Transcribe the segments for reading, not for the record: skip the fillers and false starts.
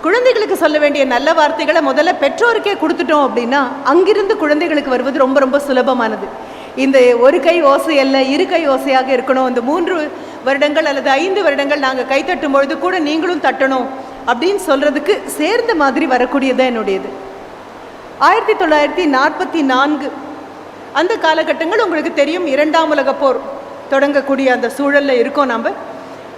குழந்தைகளுக்கு சொல்ல வேண்டிய நல்ல வார்த்தைகளை முதல்ல பெற்றோருக்கே கொடுத்துட்டோம் அப்படின்னா அங்கிருந்து குழந்தைகளுக்கு வருவது ரொம்ப ரொம்ப சுலபமானது. இந்த ஒரு கை ஓசை அல்ல, இரு கை ஓசையாக இருக்கணும். இந்த 3 வருடங்கள் அல்லது 5 வருடங்கள் நாங்கள் கைத்தட்டும் பொழுது கூட நீங்களும் தட்டணும் அப்படின்னு சொல்கிறதுக்கு சேர்ந்த மாதிரி வரக்கூடியதான் என்னுடையது. 1944 அந்த காலகட்டங்கள் உங்களுக்கு தெரியும். 2ஆம் உலகப் போர் தொடங்கக்கூடிய அந்த சூழலில் இருக்கோம் நம்ம.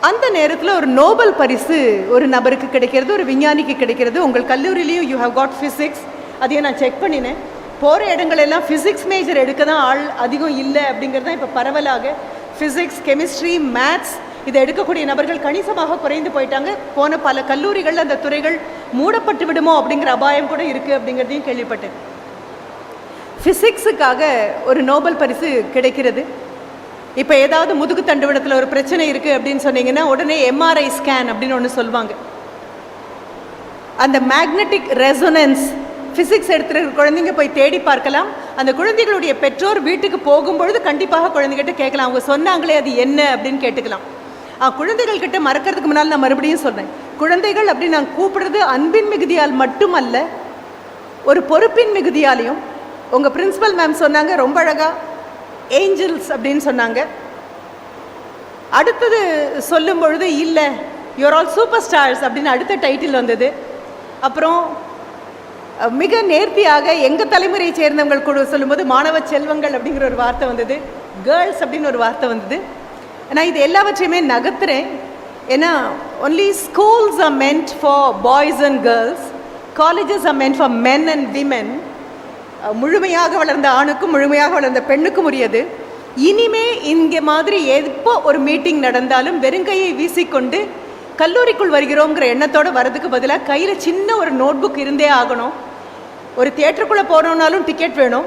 அந்த நேரத்தில் ஒரு நோபல் பரிசு ஒரு நபருக்கு கிடைக்கிறது, ஒரு விஞ்ஞானிக்கு கிடைக்கிறது. உங்கள் கல்லூரியிலையும் யூ ஹவ் காட் ஃபிசிக்ஸ். அதையும் நான் செக் பண்ணினேன். போகிற இடங்கள் எல்லாம் ஃபிசிக்ஸ் மேஜர் எடுக்க தான் ஆள் அதிகம் இல்லை அப்படிங்கிறது தான் இப்போ பரவலாக. ஃபிசிக்ஸ், கெமிஸ்ட்ரி, மேத்ஸ் இதை எடுக்கக்கூடிய நபர்கள் கணிசமாக குறைந்து போயிட்டாங்க. போன பல கல்லூரிகள் அந்த துறைகள் மூடப்பட்டு விடுமோ அப்படிங்கிற அபாயம் கூட இருக்குது அப்படிங்கிறதையும் கேள்விப்பட்டேன். ஃபிசிக்ஸுக்காக ஒரு நோபல் பரிசு கிடைக்கிறது. இப்போ ஏதாவது முதுகு தண்டுவடத்தில் ஒரு பிரச்சனை இருக்குது அப்படின்னு சொன்னீங்கன்னா உடனே எம்ஆர்ஐ ஸ்கேன் அப்படின்னு ஒன்று சொல்லுவாங்க. அந்த மேக்னெட்டிக் ரெசோனன்ஸ் ஃபிசிக்ஸ் எடுத்துகிற குழந்தைங்க போய் தேடி பார்க்கலாம். அந்த குழந்தைகளுடைய பெற்றோர் வீட்டுக்கு போகும்பொழுது கண்டிப்பாக குழந்தைகிட்ட கேட்கலாம், அவங்க சொன்னாங்களே அது என்ன அப்படின்னு கேட்டுக்கலாம். குழந்தைகள் கிட்ட மறக்கிறதுக்கு முன்னால் நான் மறுபடியும் சொல்கிறேன், குழந்தைகள் அப்படின்னு நான் கூப்பிடுறது அன்பின் மிகுதியால் மட்டுமல்ல, ஒரு பொறுப்பின் மிகுதியாலையும். உங்கள் பிரின்சிபல் மேம் சொன்னாங்க ரொம்ப அழகாக, ஏஞ்சல்ஸ் அப்படின்னு சொன்னாங்க. அடுத்தது சொல்லும் பொழுது இல்லை யூஆர் ஆல் சூப்பர் ஸ்டார்ஸ் அப்படின்னு அடுத்த டைட்டில் வந்தது. அப்புறம் மிக நேர்த்தியாக எங்கள் தலைமுறையை சேர்ந்தவங்கள் கூட சொல்லும்போது மாணவ செல்வங்கள் அப்படிங்கிற ஒரு வார்த்தை வந்தது, கேர்ள்ஸ் அப்படின்னு ஒரு வார்த்தை வந்தது. நான் இது எல்லாவற்றையுமே நகர்த்துறேன். ஏன்னா only schools R meant for boys and girls, colleges R meant for men and women. முழுமையாக வளர்ந்த ஆணுக்கும் முழுமையாக வளர்ந்த பெண்ணுக்கும் உரியது. இனிமே இங்கே மாதிரி எப்போ ஒரு மீட்டிங் நடந்தாலும் வெறுங்கையை வீசிக்கொண்டு கல்லூரிக்குள் வருகிறோங்கிற எண்ணத்தோடு வரதுக்கு பதிலாக கையில் சின்ன ஒரு நோட் புக் இருந்தே ஆகணும். ஒரு தியேட்டருக்குள்ளே போனோம்னாலும் டிக்கெட் வேணும்.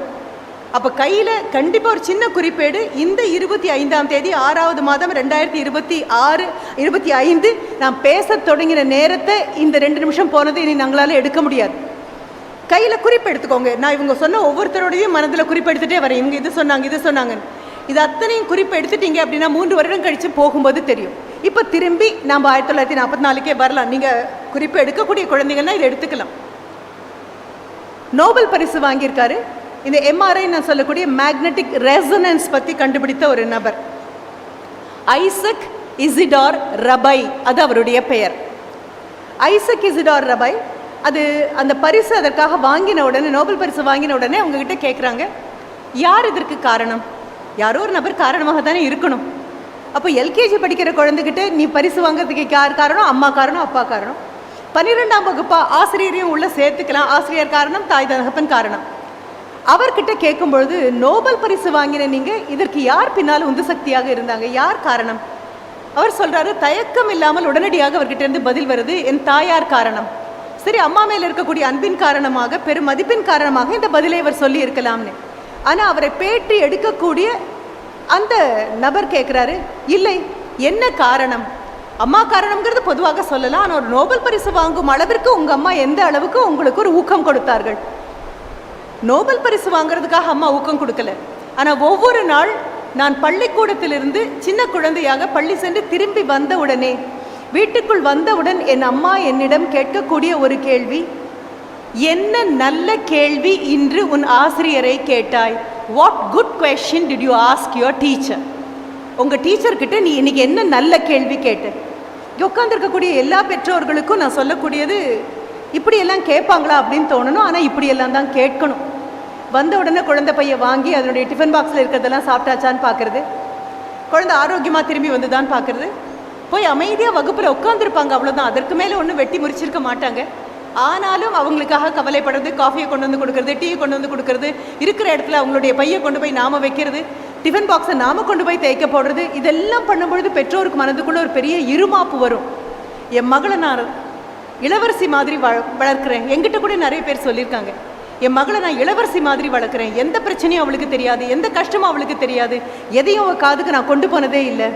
அப்போ கையில் கண்டிப்பாக ஒரு சின்ன குறிப்பேடு, இந்த 25ஆம் தேதி 6வது மாதம் 2025 நான் பேச தொடங்கின நேரத்தை இந்த 2 நிமிஷம் போனதை இனி நாங்களால் எடுக்க முடியாது. கையில் குறிப்பு எடுத்துக்கோங்க. நான் இவங்க சொன்ன ஒவ்வொருத்தரோடையும் மனதில் குறிப்பு எடுத்துகிட்டே வரேன். இவங்க இது சொன்னாங்க இது சொன்னாங்க, இது அத்தனையும் குறிப்பு எடுத்துட்டீங்க அப்படின்னா 3 வருடம் கழித்து போகும்போது தெரியும். இப்போ திரும்பி நாம் 1944க்கே வரலாம். நீங்கள் குறிப்பு எடுக்கக்கூடிய குழந்தைங்கன்னா இதை எடுத்துக்கலாம். நோபல் பரிசு வாங்கியிருக்காரு இந்த எம்ஆர்ஐ நான் சொல்லக்கூடிய மேக்னெட்டிக் ரெசனன்ஸ் பற்றி கண்டுபிடித்த ஒரு நபர், ஐசக் இசிடார் ரபை. அது அவருடைய பெயர், ஐசக் இசிடார் ரபை. அது அந்த பரிசு அதற்காக வாங்கின உடனே, நோபல் பரிசு வாங்கின உடனே அவங்ககிட்ட கேட்குறாங்க, யார் இதற்கு காரணம்? யாரோ ஒரு நபர் காரணமாக தானே இருக்கணும். அப்போ எல்கேஜி படிக்கிற குழந்தைகிட்ட நீ பரிசு வாங்கிறதுக்கு யார் காரணம்? அம்மா காரணம், அப்பா காரணம். 12ஆம் வகுப்பா ஆசிரியரையும் உள்ள சேர்த்துக்கலாம். ஆசிரியர் காரணம், தாய் தகப்பன் காரணம். அவர்கிட்ட கேட்கும்பொழுது நோபல் பரிசு வாங்கின நீங்கள் இதற்கு யார் பின்னால் உந்து சக்தியாக இருந்தாங்க, யார் காரணம்? அவர் சொல்கிறாரு, தயக்கம் இல்லாமல் உடனடியாக அவர்கிட்ட இருந்து பதில் வருது, என் தாயார் காரணம். சரி, அம்மா மேலே இருக்கக்கூடிய அன்பின் காரணமாக, பெரும் மதிப்பின் காரணமாக இந்த பதிலை அவர் சொல்லி இருக்கலாம்னு. ஆனால் அவரை பேட்டி எடுக்கக்கூடிய அந்த நபர் கேட்குறாரு, இல்லை என்ன காரணம்? அம்மா காரணம்ங்கிறது பொதுவாக சொல்லலாம். ஆனால் ஒரு நோபல் பரிசு வாங்கும் அளவிற்கு உங்கள் அம்மா எந்த அளவுக்கு உங்களுக்கு ஒரு ஊக்கம் கொடுத்தார்கள்? நோபல் பரிசு வாங்கிறதுக்காக அம்மா ஊக்கம் கொடுக்கல. ஆனால் ஒவ்வொரு நாள் நான் பள்ளிக்கூடத்திலிருந்து சின்ன குழந்தையாக பள்ளி சென்று திரும்பி வந்த உடனே, வீட்டுக்குள் வந்தவுடன் என் அம்மா என்னிடம் கேட்கக்கூடிய ஒரு கேள்வி, என்ன நல்ல கேள்வி இன்று உன் ஆசிரியரை கேட்டாய்? What good question did you ask your teacher? உங்கள் டீச்சர்கிட்ட நீ இன்னைக்கு என்ன நல்ல கேள்வி கேட்ட? உட்காந்துருக்கக்கூடிய எல்லா பெற்றோர்களுக்கும் நான் சொல்லக்கூடியது, இப்படியெல்லாம் கேட்பாங்களா அப்படின்னு தோணணும். ஆனால் இப்படியெல்லாம் தான் கேட்கணும். வந்த உடனே குழந்தை பையை வாங்கி அதனுடைய டிஃபன் பாக்ஸில் இருக்கிறதெல்லாம் சாப்பிட்டாச்சான்னு பார்க்குறது, குழந்தை ஆரோக்கியமாக திரும்பி வந்து தான் பார்க்குறது. போய் அமைதியாக வகுப்பில் உட்காந்துருப்பாங்க, அவ்வளோதான். அதற்கு மேலே ஒன்றும் வெட்டி முறிச்சிருக்க மாட்டாங்க. ஆனாலும் அவங்களுக்காக கவலைப்படுறது, காஃபியை கொண்டு வந்து கொடுக்கறது, டீயை கொண்டு வந்து கொடுக்கறது, இருக்கிற இடத்துல அவங்களுடைய பையை கொண்டு போய் நாம வைக்கிறது, டிஃபன் பாக்ஸை நாம கொண்டு போய் தேய்க்க போடுறது, இதெல்லாம் பண்ணும்பொழுது பெற்றோருக்கு மனதுக்குள்ளே ஒரு பெரிய இருமாப்பு வரும். என் மகளை நான் இளவரசி மாதிரி வளர்க்குறேன். என்கிட்ட கூட நிறைய பேர் சொல்லியிருக்காங்க, என் மகளை நான் இளவரசி மாதிரி வளர்க்குறேன், எந்த பிரச்சனையும் அவளுக்கு தெரியாது, எந்த கஷ்டமும் அவளுக்கு தெரியாது, எதையும் அவள் காதுக்கு நான் கொண்டு போனதே இல்லை,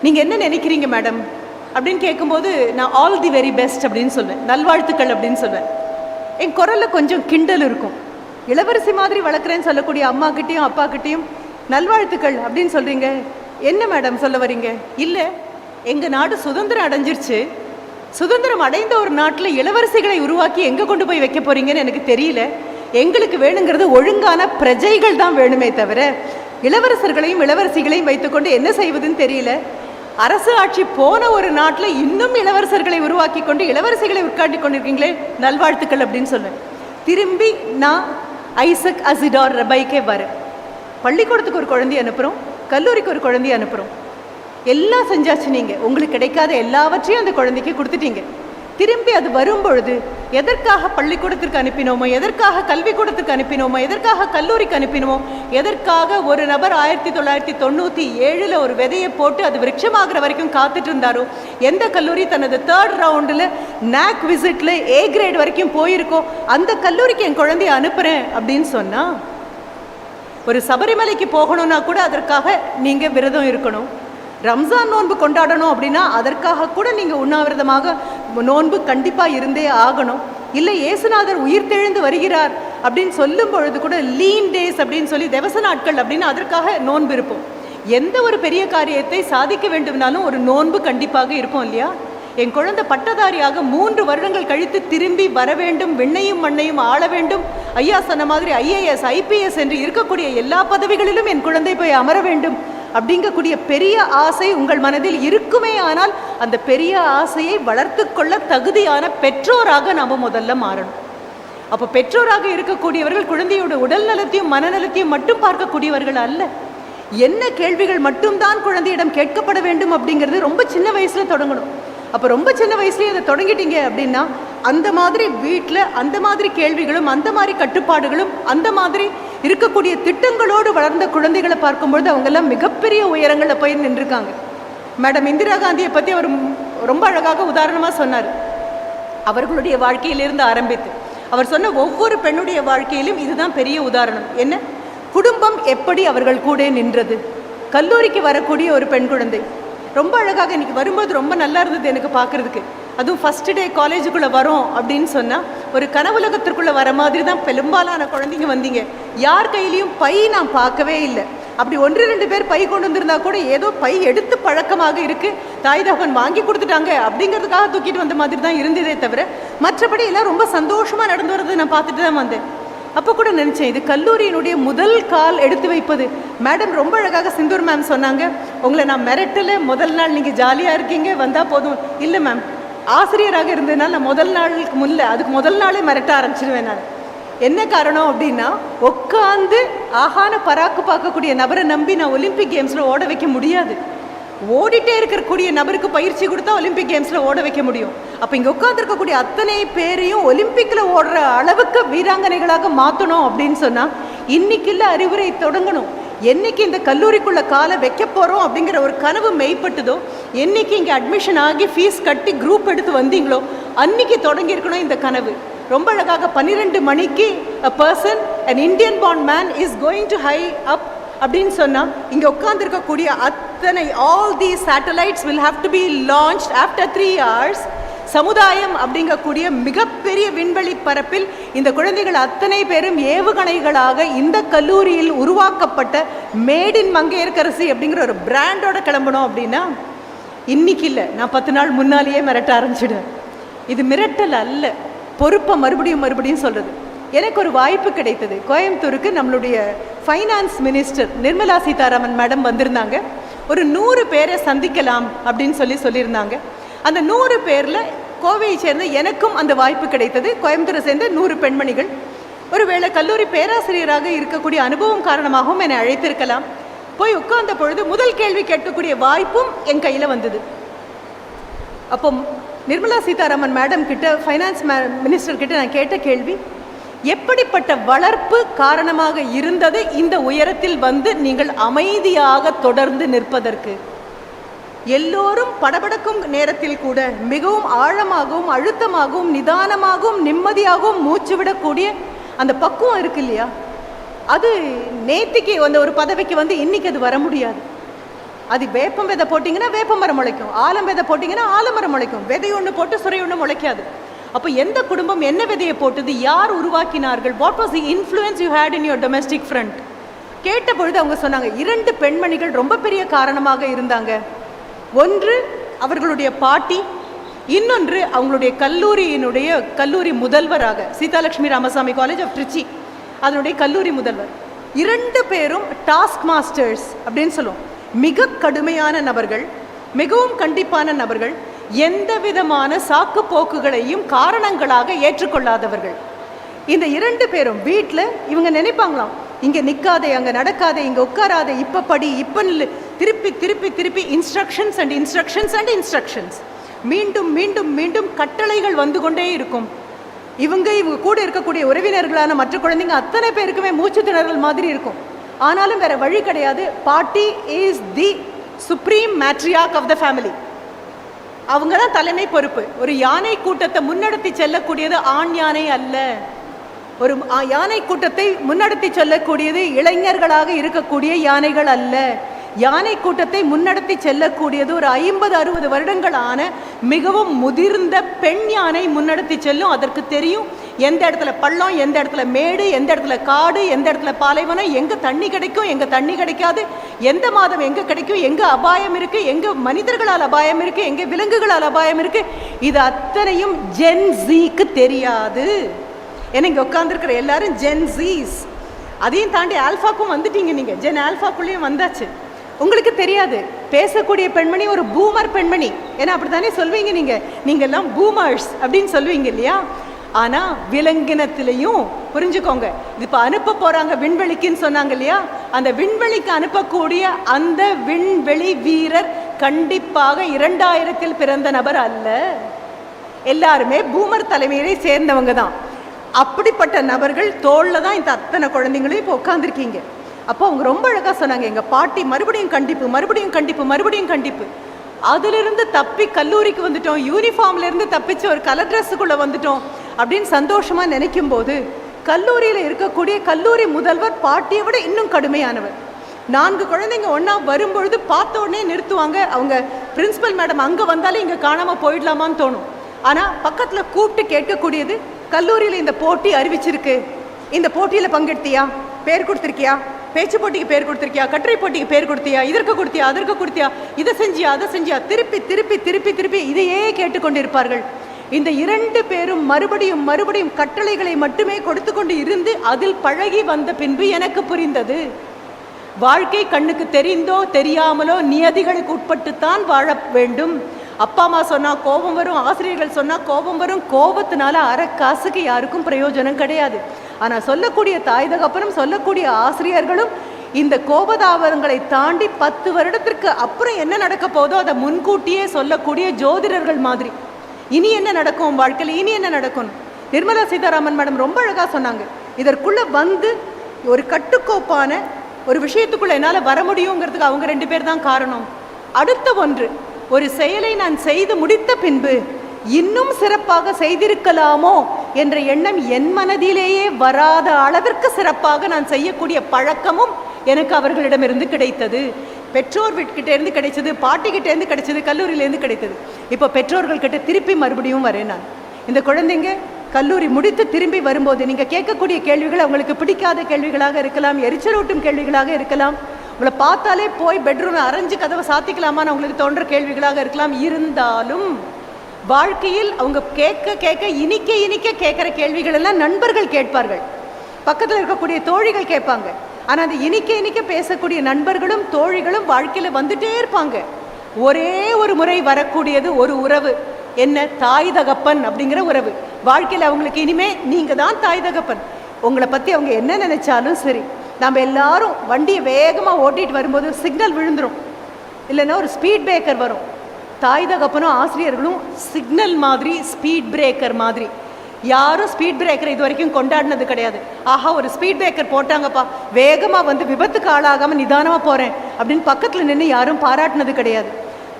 நீங்கள் என்ன நினைக்கிறீங்க மேடம் அப்படின்னு கேட்கும்போது நான் ஆல் தி வெரி பெஸ்ட் அப்படின்னு சொல்வேன், நல்வாழ்த்துக்கள் அப்படின்னு சொல்வேன். என் குரலில் கொஞ்சம் கிண்டல் இருக்கும். இளவரசி மாதிரி வளர்க்குறேன்னு சொல்லக்கூடிய அம்மாக்கிட்டேயும் அப்பாக்கிட்டேயும் நல்வாழ்த்துக்கள் அப்படின்னு சொல்கிறீங்க, என்ன மேடம் சொல்ல வரீங்க? இல்லை, எங்கள் நாடு சுதந்திரம் அடைஞ்சிருச்சு, சுதந்திரம் அடைந்த ஒரு நாட்டில் இளவரசிகளை உருவாக்கி எங்கே கொண்டு போய் வைக்க போறீங்கன்னு எனக்கு தெரியல. எங்களுக்கு வேணுங்கிறது ஒழுங்கான பிரஜைகள் தான் வேணுமே தவிர இளவரசர்களையும் இளவரசிகளையும் வைத்துக்கொண்டு என்ன செய்வதுன்னு தெரியல. அரசு ஆட்சி போன ஒரு நாட்டில் இன்னும் இளவரசர்களை உருவாக்கி கொண்டு இளவரசிகளை உட்காட்டி கொண்டிருக்கீங்களே, நல்வாழ்த்துக்கள் அப்படின்னு சொல்லுவேன். திரும்பி நான் ஐசக் அசிடார் ரபைக்கே வரேன். பள்ளிக்கூடத்துக்கு ஒரு குழந்தைய அனுப்புகிறோம், கல்லூரிக்கு ஒரு குழந்தைய அனுப்புகிறோம், எல்லாம் செஞ்சாச்சு. நீங்கள் உங்களுக்கு கிடைக்காத எல்லாவற்றையும் அந்த குழந்தைக்கு கொடுத்துட்டீங்க. திரும்பி அது வரும்பொழுது எதற்காக பள்ளிக்கூடத்திற்கு அனுப்பினோமோ, எதற்காக கல்விக்கூடத்துக்கு அனுப்பினோமோ, எதற்காக கல்லூரிக்கு அனுப்பினோமோ, எதற்காக ஒரு நபர் 1997 ஒரு விதையை போட்டு அது விருட்சமாகிற வரைக்கும் காத்துட்டு இருந்தாரோ, எந்த கல்லூரி தனது 3rd ரவுண்டில் NAC விசிட்டில் A கிரேட் வரைக்கும் போயிருக்கோ, அந்த கல்லூரிக்கு என் குழந்தைய அனுப்புகிறேன் அப்படின்னு சொன்னால், ஒரு சபரிமலைக்கு போகணும்னா கூட அதற்காக நீங்கள் விரதம் இருக்கணும். ரம்ஜான் நோன்பு கொண்டாடணும் அப்படின்னா அதற்காக கூட நீங்கள் உண்ணாவிரதமாக நோன்பு கண்டிப்பாக இருந்தே ஆகணும். இல்லை இயேசுநாதர் உயிர்த்தெழுந்து வருகிறார் அப்படின்னு சொல்லும் பொழுது கூட லீன் டேஸ் அப்படின்னு சொல்லி திவச நாட்கள் அப்படின்னு அதற்காக நோன்பு இருப்போம். எந்த ஒரு பெரிய காரியத்தை சாதிக்க வேண்டும்னாலும் ஒரு நோன்பு கண்டிப்பாக இருப்போம் இல்லையா? என் குழந்தை பட்டதாரியாக 3 வருடங்கள் கழித்து திரும்பி வர வேண்டும், விண்ணையும் மண்ணையும் ஆள வேண்டும், ஐயா சொன்ன மாதிரி IAS IPS என்று இருக்கக்கூடிய எல்லா பதவிகளிலும் என் குழந்தை போய் அமர வேண்டும் அப்படிங்கக்கூடிய பெரிய ஆசை உங்கள் மனதில் இருக்குமே. ஆனால் அந்த பெரிய ஆசையை வளர்த்து கொள்ள தகுதியான பெற்றோராக நாம் முதல்ல மாறணும். அப்போ பெற்றோராக இருக்கக்கூடியவர்கள் குழந்தையோட உடல் நலத்தையும் மனநலத்தையும் மட்டும் பார்க்கக்கூடியவர்கள் அல்ல. என்ன கேள்விகள் மட்டும்தான் குழந்தையிடம் கேட்கப்பட வேண்டும் அப்படிங்கிறது ரொம்ப சின்ன வயசில் தொடங்கணும். அப்போ ரொம்ப சின்ன வயசுலேயே அதை தொடங்கிட்டீங்க அப்படின்னா அந்த மாதிரி வீட்டில் அந்த மாதிரி கேள்விகளும் அந்த மாதிரி கட்டுப்பாடுகளும் அந்த மாதிரி இருக்கக்கூடிய திட்டங்களோடு வளர்ந்த குழந்தைகளை பார்க்கும்பொழுது அவங்கெல்லாம் மிகப்பெரிய உயரங்களில் போய் நின்றுருக்காங்க. மேடம் இந்திரா காந்தியை பற்றி அவர் ரொம்ப அழகாக உதாரணமாக சொன்னார். அவர்களுடைய வாழ்க்கையிலிருந்து ஆரம்பித்து அவர் சொன்ன ஒவ்வொரு பெண்ணுடைய வாழ்க்கையிலும் இதுதான் பெரிய உதாரணம். என்ன? குடும்பம் எப்படி அவர்கள் கூட நின்றது. கல்லூரிக்கு வரக்கூடிய ஒரு பெண் குழந்தை ரொம்ப அழகாக இன்றைக்கி வரும்போது ரொம்ப நல்லா இருந்தது எனக்கு பார்க்குறதுக்கு. அதுவும் ஃபஸ்ட்டு டே காலேஜுக்குள்ளே வரோம் அப்படின்னு சொன்னால் ஒரு கனவுலகத்திற்குள்ளே வர மாதிரி தான் பெரும்பாலான குழந்தைங்க வந்தீங்க. யார் கையிலையும் பை நான் பார்க்கவே இல்லை. அப்படி 1-2 பேர் பை கொண்டு வந்திருந்தா கூட ஏதோ பை எடுத்து பழக்கமாக இருக்குது, தாய் தகவன் வாங்கி கொடுத்துட்டாங்க அப்படிங்கிறதுக்காக தூக்கிட்டு வந்த மாதிரி தான் இருந்ததே தவிர மற்றபடி எல்லாம் ரொம்ப சந்தோஷமாக நடந்து வர்றது நான் பார்த்துட்டு தான் வந்தேன். அப்போ கூட நினச்சேன் இது கல்லூரியினுடைய முதல் கால் எடுத்து வைப்பது. மேடம் ரொம்ப அழகாக சிந்தூர் மேம் சொன்னாங்க, உங்களை நான் மிரட்டலை, முதல் நாள் நீங்கள் ஜாலியாக இருக்கீங்க வந்தால் போதும். இல்லை மேம், ஆசிரியராக இருந்ததுனால நான் முதல் நாளுக்கு அதுக்கு முதல் நாளே மிரட்ட ஆரம்பிச்சிடுவேன் நான். என்ன காரணம் அப்படின்னா உட்காந்து ஆகான பராக்கு பார்க்கக்கூடிய நபரை நம்பி நான் ஒலிம்பிக் கேம்ஸில் ஓட வைக்க முடியாது. ஓடிட்டே இருக்கக்கூடிய நபருக்கு பயிற்சி கொடுத்தா ஒலிம்பிக் கேம்ஸில் ஓட வைக்க முடியும். அப்போ இங்கே உட்காந்துருக்கக்கூடிய அத்தனை பேரையும் ஒலிம்பிக்கில் ஓடுற அளவுக்கு வீராங்கனைகளாக மாற்றணும் அப்படின்னு சொன்னால் இன்னைக்கு இல்லை அறிவுரை தொடங்கணும். என்னைக்கு இந்த கல்லூரிக்குள்ள காலை வைக்க போகிறோம் அப்படிங்கிற ஒரு கனவு மெய்ப்பட்டுதோ, என்னைக்கு இங்கே அட்மிஷன் ஆகி ஃபீஸ் கட்டி குரூப் எடுத்து வந்தீங்களோ அன்னைக்கு தொடங்கியிருக்கணும் இந்த கனவு. ரொம்ப அழகாக 12 மணிக்கு a person, an Indian born man is going to high up அப்படின்னு சொன்னால் இங்கே உட்காந்துருக்கக்கூடிய அத்தனை all these satellites will have to be launched after 3 hours. சமுதாயம் அப்படிங்கக்கூடிய மிகப்பெரிய விண்வெளி பரப்பில் இந்த குழந்தைகள் அத்தனை பேரும் ஏவுகணைகளாக இந்த கல்லூரியில் உருவாக்கப்பட்ட மேட் இன் மங்கையர்கரசி அப்படிங்கிற ஒரு பிராண்டோட கிளம்பணும் அப்படின்னா இன்னைக்கு இல்லை, நான் 10 நாள் முன்னாலேயே மிரட்ட ஆரம்பிச்சிடுவேன். இது மிரட்டல் அல்ல, பொறுப்பை மறுபடியும் சொல்கிறது. எனக்கு ஒரு வாய்ப்பு கிடைத்தது. கோயம்புத்தூருக்கு நம்மளுடைய finance minister Nirmala Sitharaman madam வந்திருந்தாங்க. ஒரு 100 பேரை சந்திக்கலாம் அப்படின்னு சொல்லியிருந்தாங்க. அந்த 100 பேரில் கோவையை சேர்ந்த எனக்கும் அந்த வாய்ப்பு கிடைத்தது. கோயம்புத்தூரை சேர்ந்த 100 பெண்மணிகள். ஒருவேளை கல்லூரி பேராசிரியராக இருக்கக்கூடிய அனுபவம் காரணமாகவும் என்னை அழைத்திருக்கலாம். போய் உட்கார்ந்த பொழுது முதல் கேள்வி கேட்கக்கூடிய வாய்ப்பும் என் கையில் வந்தது. அப்போ நிர்மலா சீதாராமன் மேடம் கிட்ட, ஃபைனான்ஸ் மினிஸ்டர் கிட்ட நான் கேட்ட கேள்வி, எப்படிப்பட்ட வளர்ப்பு காரணமாக இருந்தது இந்த உயரத்தில் வந்து நீங்கள் அமைதியாக தொடர்ந்து நிற்பதற்கு? எல்லோரும் படபடக்கும் நேரத்தில் கூட மிகவும் ஆழமாகவும் அழுத்தமாகவும் நிதானமாகவும் நிம்மதியாகவும் மூச்சு விடக்கூடிய அந்த பக்குவம் இருக்கு இல்லையா, அது நேத்திக்கு அந்த ஒரு பதவிக்கு வந்து இன்னைக்கு அது வர முடியாது. அது வேப்பம் விதை போட்டிங்கன்னா வேப்பமரம் முளைக்கும், ஆலம் விதை போட்டிங்கன்னா ஆலமரம் முளைக்கும். விதை ஒன்று போட்டு சுரை ஒன்று முளைக்காது. அப்போ எந்த குடும்பம் என்ன விதையை போட்டது, யார் உருவாக்கினார்கள், what was the influence you had in your domestic front? கேட்ட பொழுது அவங்க சொன்னாங்க 2 பெண்மணிகள் ரொம்ப பெரிய காரணமாக இருந்தாங்க. ஒன்று அவர்களுடைய பாட்டி, இன்னொன்று அவங்களுடைய கல்லூரி முதல்வராக சீதாலட்சுமி ராமசாமி காலேஜ் ஆஃப் ட்ரிச்சி, அதனுடைய கல்லூரி முதல்வர். 2 பேரும் டாஸ்க் மாஸ்டர்ஸ் அப்படின்னு சொல்லுவோம். மிக கடுமையான நபர்கள், மிகவும் கண்டிப்பான நபர்கள், எந்த விதமான சாக்கு போக்குகளையும் காரணங்களாக ஏற்றுக்கொள்ளாதவர்கள். இந்த 2 பேரும் வீட்டில் இவங்க நினைப்பாங்களாம், இங்கே நிற்காதே, அங்கே நடக்காதே, இங்கே உட்காராதே, இப்போ படி, இப்போ திருப்பி திருப்பி திருப்பி instructions and instructions and instructions, மீண்டும் மீண்டும் மீண்டும் கட்டளைகள் வந்து கொண்டே இருக்கும். இவங்க கூட இருக்கக்கூடிய உறவினர்களான மற்ற குழந்தைங்க அத்தனை பேருக்குமே மூச்சு திணறல் மாதிரி இருக்கும். ஆனாலும் வேற வழி கிடையாது. Paati is the supreme matriarch of the family. அவங்க தான் தலைமை பொறுப்பு. ஒரு யானை கூட்டத்தை முன்னெடுத்து செல்லக்கூடியது ஆண் யானை அல்ல. ஒரு யானை கூட்டத்தை முன்னெடுத்து செல்லக்கூடியது இளைஞர்களாக இருக்கக்கூடிய யானைகள் அல்ல. யானை கூட்டத்தை முன்னெடுத்து செல்லக்கூடியது ஒரு 50-60 வருடங்களான மிகவும் முதிர்ந்த பெண் யானை முன்னெடுத்து செல்லும். அதற்கு தெரியும் எந்த இடத்துல பள்ளம், எந்த இடத்துல மேடு, எந்த இடத்துல காடு, எந்த இடத்துல பாலைவனம், எங்கே தண்ணி கிடைக்கும், எங்கே தண்ணி கிடைக்காது, எந்த மாதம் எங்கே கிடைக்கும், எங்கே அபாயம் இருக்குது, எங்கே மனிதர்களால் அபாயம் இருக்குது, எங்கே விலங்குகளால் அபாயம் இருக்குது, இது அத்தனையும் ஜென்ஸிக்கு தெரியாது. ஏன்னா இங்கே உட்காந்துருக்கிற எல்லாரும் ஜென்ஸீஸ். அதையும் தாண்டி ஆல்ஃபாக்கும் வந்துட்டீங்க, நீங்கள் ஜென் ஆல்ஃபாக்குள்ளேயும் வந்தாச்சு. உங்களுக்கு தெரியாது. பேசக்கூடிய பெண்மணி ஒரு பூமர் பெண்மணி. ஏன்னா அப்படி தானே சொல்வீங்க, நீங்கள் எல்லாம் பூமர்ஸ் அப்படின்னு சொல்லுவீங்க இல்லையா? ஆனால் விலங்கினத்திலையும் புரிஞ்சுக்கோங்க, இது இப்போ அனுப்ப போகிறாங்க விண்வெளிக்குன்னு சொன்னாங்க இல்லையா? அந்த விண்வெளிக்கு அனுப்பக்கூடிய அந்த விண்வெளி வீரர் கண்டிப்பாக 2000 பிறந்த நபர் அல்ல. எல்லாருமே பூமர் தலைமையை சேர்ந்தவங்க தான். அப்படிப்பட்ட நபர்கள் தோளில் தான் இந்த அத்தனை குழந்தைங்களையும் இப்போ உட்காந்துருக்கீங்க. அப்போ அவங்க ரொம்ப அழகாக சொன்னாங்க, எங்கள் பாட்டி மறுபடியும் கண்டிப்பு, மறுபடியும் கண்டிப்பு, மறுபடியும் கண்டிப்பு. அதிலிருந்து தப்பி கல்லூரிக்கு வந்துட்டோம், யூனிஃபார்ம்லேருந்து தப்பிச்சு ஒரு கலர் ட்ரெஸ்ஸுக்குள்ளே வந்துட்டோம் அப்படின்னு சந்தோஷமாக நினைக்கும் போது, கல்லூரியில் இருக்கக்கூடிய கல்லூரி முதல்வர் பாட்டியை விட இன்னும் கடுமையானவர். 4 குழந்தைங்க ஒன்றா வரும்பொழுது பார்த்த உடனே நிறுத்துவாங்க. அவங்க பிரின்சிபல் மேடம் அங்கே வந்தாலே இங்கே காணாமல் போயிடலாமான்னு தோணும். ஆனால் பக்கத்தில் கூப்பிட்டு கேட்கக்கூடியது, கல்லூரியில் இந்த போட்டி அறிவிச்சிருக்கு, இந்த போட்டியில் பங்கெடுத்தியா, பேர் கொடுத்துருக்கியா, பேச்சு போட்டிக்கு பேர் கொடுத்துருக்கியா, கட்டுரை போட்டிக்கு பேர் கொடுத்தியா, இதற்கு கொடுத்தியா, அதற்கு கொடுத்தியா, இதை செஞ்சியா, அதை செஞ்சியா, திருப்பி திருப்பி திருப்பி திருப்பி இதையே கேட்டுக்கொண்டிருப்பார்கள். இந்த 2 பேரும் மறுபடியும் மறுபடியும் கட்டளைகளை மட்டுமே கொடுத்து கொண்டு இருந்து அதில் பழகி வந்த பின்பு எனக்கு புரிந்தது, வாழ்க்கை கண்ணுக்கு தெரிந்தோ தெரியாமலோ நியதிகளுக்கு உட்பட்டுத்தான் வாழ வேண்டும். அப்பா அம்மா சொன்னால் கோபம் வரும், ஆசிரியர்கள் சொன்னால் கோபம் வரும். கோபத்தினால அரை காசுக்கு யாருக்கும் பிரயோஜனம் கிடையாது. ஆனால் சொல்லக்கூடிய தாய் தகப்பனும் சொல்லக்கூடிய ஆசிரியர்களும் இந்த கோபதாபங்களை தாண்டி 10 வருடத்திற்கு அப்புறம் என்ன நடக்க போதோ அதை முன்கூட்டியே சொல்லக்கூடிய ஜோதிடர்கள் மாதிரி. இனி என்ன நடக்கும் வாழ்க்கையில், இனி என்ன நடக்கும். நிர்மலா சீதாராமன் மேடம் ரொம்ப அழகாக சொன்னாங்க, இதற்குள்ளே வந்து ஒரு கட்டுக்கோப்பான ஒரு விஷயத்துக்குள்ளே என்னால் வர முடியுங்கிறதுக்கு அவங்க 2 பேர் தான் காரணம். அடுத்த ஒன்று, ஒரு செயலை நான் செய்து முடித்த பின்பு இன்னும் சிறப்பாக செய்திருக்கலாமோ என்ற எண்ணம் என் மனதிலேயே வராத அளவிற்கு சிறப்பாக நான் செய்யக்கூடிய பழக்கமும் எனக்கு அவர்களிடமிருந்து கிடைத்தது. பெற்றோர் வீட்டுக்கிட்டேருந்து கிடைச்சது, பாட்டிக்கிட்டேருந்து கிடைச்சது, கல்லூரியிலேருந்து கிடைத்தது. இப்போ பெற்றோர்கள்கிட்ட திருப்பி மறுபடியும் வரேன் நான். இந்த குழந்தைங்க கல்லூரி முடித்து திரும்பி வரும்போது நீங்கள் கேட்கக்கூடிய கேள்விகள் அவங்களுக்கு பிடிக்காத கேள்விகளாக இருக்கலாம், எரிச்சலூட்டும் கேள்விகளாக இருக்கலாம், உங்களை பார்த்தாலே போய் பெட்ரூம் அரைஞ்சு கதவை சாத்திக்கலாமான்னு அவங்களுக்கு தோன்ற கேள்விகளாக இருக்கலாம். இருந்தாலும் வாழ்க்கையில் அவங்க கேட்க கேட்க இனிக்க இனிக்க கேட்குற கேள்விகள் எல்லாம் நண்பர்கள் கேட்பார்கள், பக்கத்தில் இருக்கக்கூடிய தோழிகள் கேட்பாங்க. ஆனால் அது இனிக்க இனிக்க பேசக்கூடிய நண்பர்களும் தோழிகளும் வாழ்க்கையில் வந்துட்டே இருப்பாங்க. ஒரே ஒரு முறை வரக்கூடியது ஒரு உறவு, என்ன, தாய் தகப்பன் அப்படிங்கிற உறவு. வாழ்க்கையில் அவங்களுக்கு இனிமே நீங்கள் தான் தாய் தகப்பன். உங்களை பற்றி அவங்க என்ன நினைச்சாலும் சரி, நம்ம எல்லாரும் வண்டியை வேகமாக ஓட்டிகிட்டு வரும்போது சிக்னல் விழுந்துடும், இல்லைன்னா ஒரு ஸ்பீட் பிரேக்கர் வரும். தாய் தகப்பனும் ஆசிரியர்களும் சிக்னல் மாதிரி, ஸ்பீட் பிரேக்கர் மாதிரி. யாரும் ஸ்பீட் பிரேக்கர் இது வரைக்கும் கொண்டாடினது கிடையாது. ஆஹா, ஒரு ஸ்பீட் பிரேக்கர் போட்டாங்கப்பா, வேகமாக வந்து விபத்துக்கு ஆளாகாமல் நிதானமாக போகிறேன் அப்படின்னு பக்கத்தில் நின்று யாரும் பாராட்டினது கிடையாது.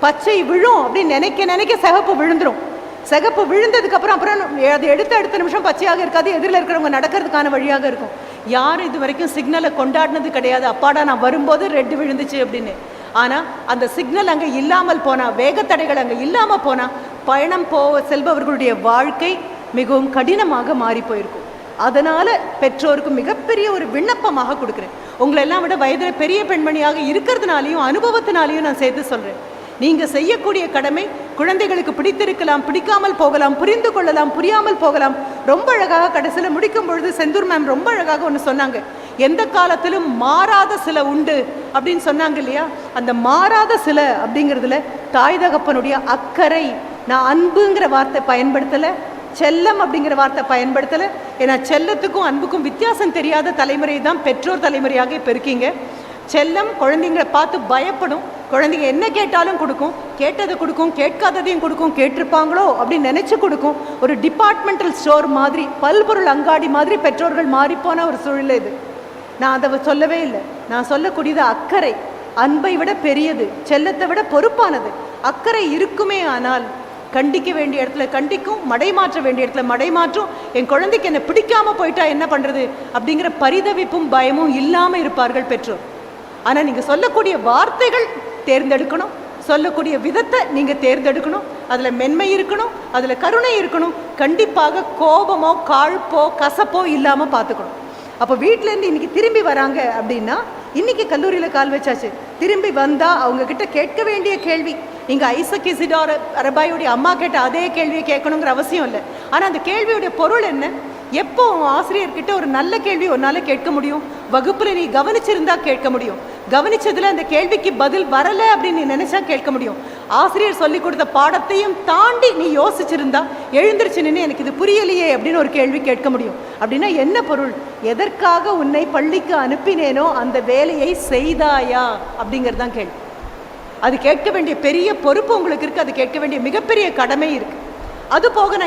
பச்சை விழும் அப்படின்னு நினைக்க நினைக்க சிகப்பு விழுந்துடும். சிகப்பு விழுந்ததுக்கப்புறம் அது அடுத்த நிமிஷம் பச்சையாக இருக்காது, எதிரில் இருக்கிறவங்க நடக்கிறதுக்கான வழியாக இருக்கும். யாரும் இது வரைக்கும் சிக்னலை கொண்டாடினது கிடையாது. அப்பாடா நான் வரும்போது ரெட்டு விழுந்துச்சு அப்படின்னு. ஆனால் அந்த சிக்னல் அங்கே இல்லாமல் போனால், வேகத்தடைகள் அங்கே இல்லாமல் போனால் பயணம் செல்பவர்களுடைய வாழ்க்கை மிகவும் கடினமாக மாறி போயிருக்கும். அதனால் பெற்றோருக்கு மிகப்பெரிய ஒரு விண்ணப்பமாக கொடுக்குறேன். உங்களெல்லாம் விட வயதில் பெரிய பெண்மணியாக இருக்கிறதுனாலையும் அனுபவத்தினாலையும் நான் சேர்த்து சொல்கிறேன், நீங்கள் செய்யக்கூடிய கடமை குழந்தைகளுக்கு பிடித்திருக்கலாம், பிடிக்காமல் போகலாம், புரிந்து கொள்ளலாம், புரியாமல் போகலாம். ரொம்ப அழகாக கடைசியில் முடிக்கும் பொழுது செந்தூர் மேம் ரொம்ப அழகாக ஒன்று சொன்னாங்க. எந்த காலத்திலும் மாறாத சில உண்டு அப்படின்னு சொன்னாங்க இல்லையா? அந்த மாறாத சில அப்படிங்கிறதுல தாய் தகப்பனுடைய அக்கறை. நான் அன்புங்கிற வார்த்தை பயன்படுத்தலை, செல்லம் அப்படிங்கிற வார்த்தை பயன்படுத்தலை. ஏன்னா செல்லத்துக்கும் அன்புக்கும் வித்தியாசம் தெரியாத தலைமுறை தான் பெற்றோர் தலைமுறையாக இப்போ இருக்கீங்க. செல்லம் குழந்தைங்களை பார்த்து பயப்படும். குழந்தைங்க என்ன கேட்டாலும் கொடுக்கும், கேட்டதை கொடுக்கும், கேட்காததையும் கொடுக்கும், கேட்டிருப்பாங்களோ அப்படின்னு நினச்சி கொடுக்கும். ஒரு டிபார்ட்மெண்டல் ஸ்டோர் மாதிரி, பல்பொருள் அங்காடி மாதிரி பெற்றோர்கள் மாறிப்போன ஒரு சூழ்நிலை இது. நான் அதை சொல்லவே இல்லை. நான் சொல்லக்கூடியது அக்கறை. அன்பை விட பெரியது, செல்லத்தை விட பொறுப்பானது. அக்கறை இருக்குமே ஆனால் கண்டிக்க வேண்டிய இடத்துல கண்டிக்கும், மடைமாற்ற வேண்டிய இடத்துல மடைமாற்றும். என் குழந்தைக்கு என்ன பிடிக்காம போயிட்டா என்ன பண்ணுறது அப்படிங்கிற பரிதவிப்பும் பயமும் இல்லாமல் இருப்பார்கள் பெற்றோர். ஆனால் நீங்கள் சொல்லக்கூடிய வார்த்தைகள் தேர்ந்தெடுக்கணும், சொல்லக்கூடிய விதத்தை நீங்கள் தேர்ந்தெடுக்கணும். அதில் மென்மை இருக்கணும், அதில் கருணை இருக்கணும். கண்டிப்பாக கோபமோ காழ்ப்போ கசப்போ இல்லாமல் பார்த்துக்கணும். அப்போ வீட்டிலேருந்து இன்றைக்கி திரும்பி வராங்க அப்படின்னா, இன்றைக்கி கல்லூரியில் கால் வச்சாச்சு, திரும்பி வந்தால் அவங்கக்கிட்ட கேட்க வேண்டிய கேள்வி, இங்கே ஐசக் இசிடார் ரபாயுடைய அம்மா கேட்ட அதே கேள்வியை கேட்கணுங்கிற அவசியம் இல்லை. ஆனால் அந்த கேள்வியுடைய பொருள் என்ன? எப்போ ஆசிரியர்கிட்ட ஒரு நல்ல கேள்வி ஒன்றால் கேட்க முடியும்? வகுப்பில் நீ கவனிச்சிருந்தா கேட்க முடியும். கவனிச்சதில் அந்த கேள்விக்கு பதில் வரலை அப்படின்னு நீ நினச்சா கேட்க முடியும். ஆசிரியர் சொல்லி கொடுத்த பாடத்தையும் தாண்டி நீ யோசிச்சிருந்தா எழுந்திருச்சு நின்று எனக்கு இது புரியலையே அப்படின்னு ஒரு கேள்வி கேட்க முடியும். அப்படின்னா என்ன பொருள்? எதற்காக உன்னை பள்ளிக்கு அனுப்பினேனோ அந்த வேலையை செய்தாயா அப்படிங்கிறது தான் கேள்வி. அது கேட்க வேண்டிய பெரிய பொறுப்பு உங்களுக்கு இருக்குது, அது கேட்க வேண்டிய மிகப்பெரிய கடமை இருக்குது. அது போக நான்